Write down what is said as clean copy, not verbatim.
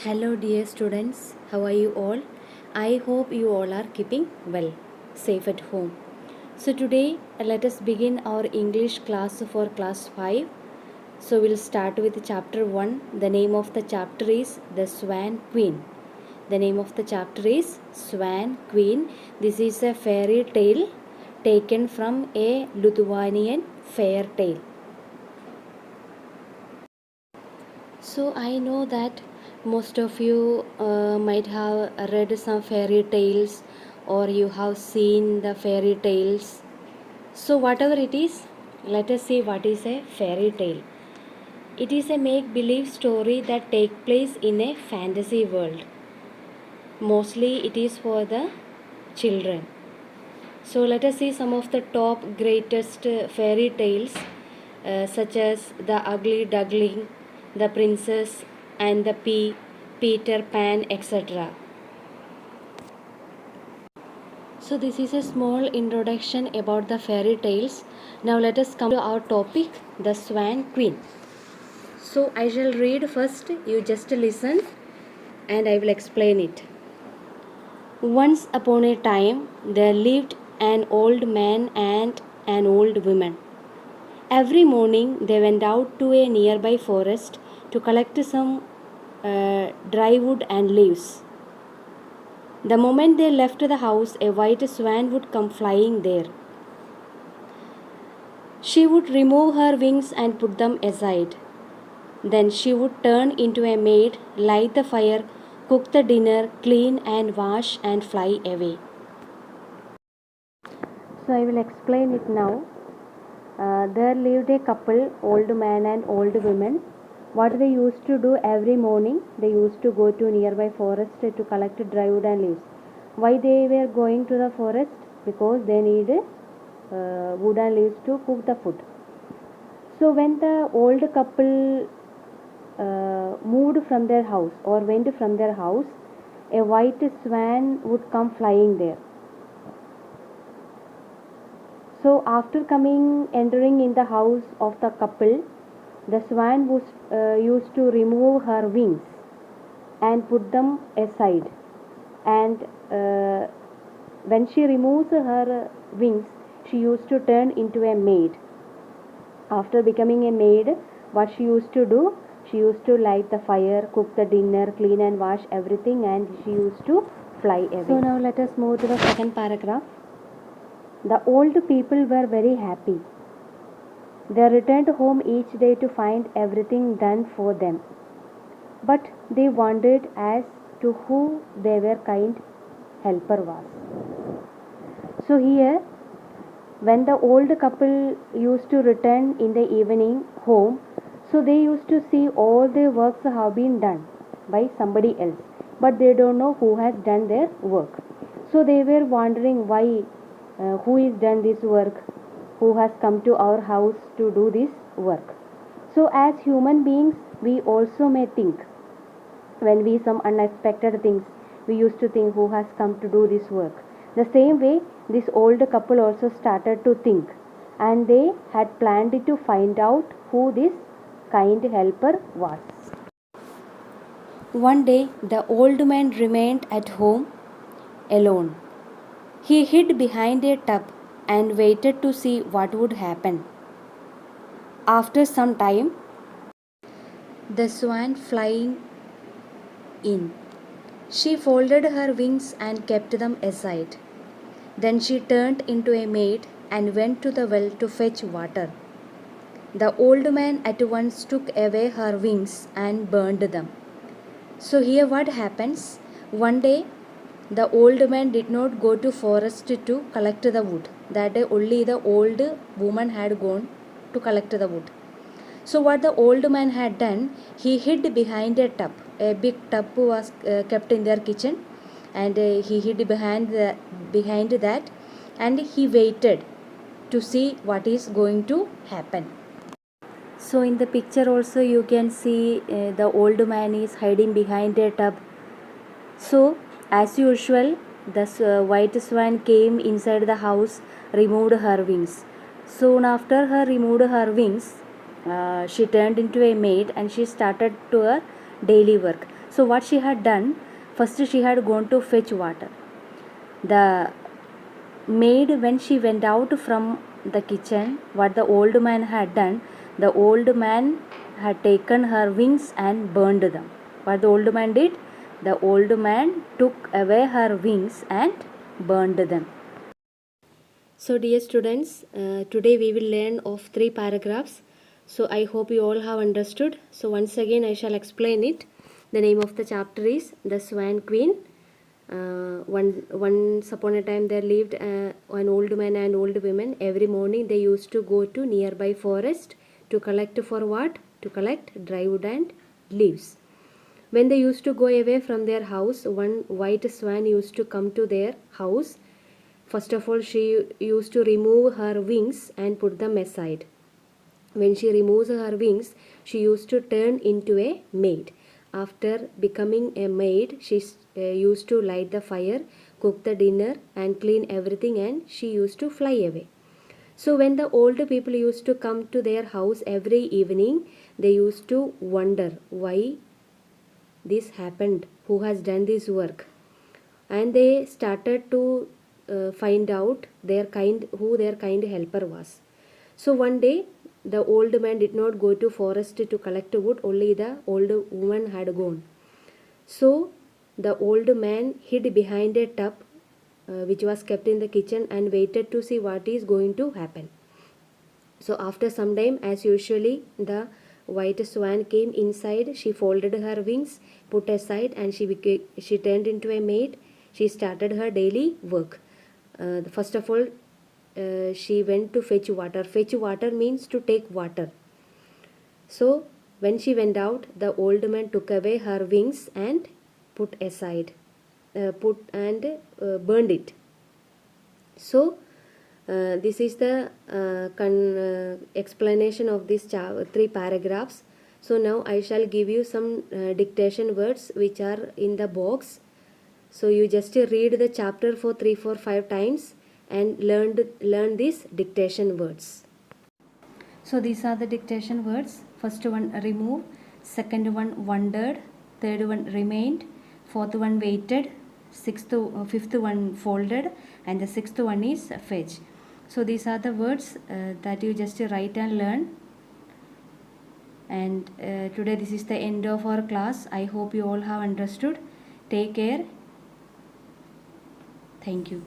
Hello, dear students. How are you all? I hope you all are keeping well, safe at home. So, today let us begin our English class for class 5. So, we'll start with chapter 1. The name of the chapter is The Swan Queen. The name of the chapter is Swan Queen. This is a fairy tale taken from a Lithuanian fairy tale. So I know that most of you might have read some fairy tales or you have seen the fairy tales. So whatever it is, let us see what is a fairy tale. It is a make-believe story that takes place in a fantasy world. Mostly it is for the children. So let us see some of the top greatest fairy tales such as The Ugly Duckling, The Princess and the Pea, Peter Pan, etc. So this is a small introduction about the fairy tales. Now let us come to our topic, the Swan Queen. So I shall read first, you just listen and I will explain it. Once upon a time there lived an old man and an old woman. Every morning they went out to a nearby forest to collect some dry wood and leaves. The moment they left the house, a white swan would come flying there. She would remove her wings and put them aside. Then she would turn into a maid, light the fire, cook the dinner, clean and wash, and fly away. So I will explain it now. There lived a couple, old man and old woman. What they used to do every morning, they used to go to nearby forest to collect dry wood and leaves. Why they were going to the forest? Because they need wood and leaves to cook the food. So when the old couple moved from their house or went from their house, a white swan would come flying there. So after entering in the house of the couple, the swan was used to remove her wings and put them aside. And when she removes her wings, she used to turn into a maid. After becoming a maid, what she used to do? She used to light the fire, cook the dinner, clean and wash everything, and she used to fly away. So now let us move to the second paragraph. The old people were very happy. They returned home each day to find everything done for them. But they wondered as to who their kind helper was. So here, when the old couple used to return in the evening home, so they used to see all their works have been done by somebody else, but they don't know who has done their work. So they were wondering why, who is done this work, who has come to our house to do this work. So as human beings, we also may think, when we some unexpected things, we used to think who has come to do this work. The same way, this old couple also started to think, and they had planned to find out who this kind helper was. One day, the old man remained at home alone. He hid behind a tub and waited to see what would happen. After some time, the swan flying in. She folded her wings and kept them aside. Then she turned into a maid and went to the well to fetch water. The old man at once took away her wings and burned them. So here what happens? One day the old man did not go to forest to collect the wood. That day only the old woman had gone to collect the wood. So what the old man had done, he hid behind a tub. A big tub was kept in their kitchen, and he hid behind that, and he waited to see what is going to happen. So in the picture also you can see the old man is hiding behind a tub. So as usual, the white swan came inside the house, removed her wings. Soon after her removed her wings, she turned into a maid and she started to her daily work. So what she had done, first she had gone to fetch water. The maid, when she went out from the kitchen, what the old man had done, the old man had taken her wings and burned them. What the old man did, the old man took away her wings and burned them. So dear students, today we will learn of 3 paragraphs. So I hope you all have understood. So once again I shall explain it. The name of the chapter is The Swan Queen. Once upon a time there lived an old man and old woman. Every morning they used to go to nearby forest to collect for what? To collect dry wood and leaves. When they used to go away from their house, one white swan used to come to their house. First of all, she used to remove her wings and put them aside. When she removes her wings, she used to turn into a maid. After becoming a maid, she used to light the fire, cook the dinner and clean everything, and she used to fly away. So when the old people used to come to their house every evening, they used to wonder why this happened, who has done this work, and they started to find out who their kind helper was. So one day the old man did not go to forest to collect wood, only the old woman had gone. So the old man hid behind a tub which was kept in the kitchen and waited to see what is going to happen. So after some time, as usually, the white swan came inside. She folded her wings, put aside, and she turned into a maid. She started her daily work. First of all, she went to fetch water. Fetch water means to take water. So when she went out, the old man took away her wings and put aside, burned it. So this is the explanation of these 3 paragraphs. So now I shall give you some dictation words which are in the box. So you just read the chapter for 3, 4, 5 times and learn these dictation words. So these are the dictation words. First one, remove. Second one, wondered. Third one, remained. Fourth one, waited. Fifth one, folded. And the sixth one is fetch. So these are the words that you just write and learn. And today this is the end of our class. I hope you all have understood. Take care. Thank you.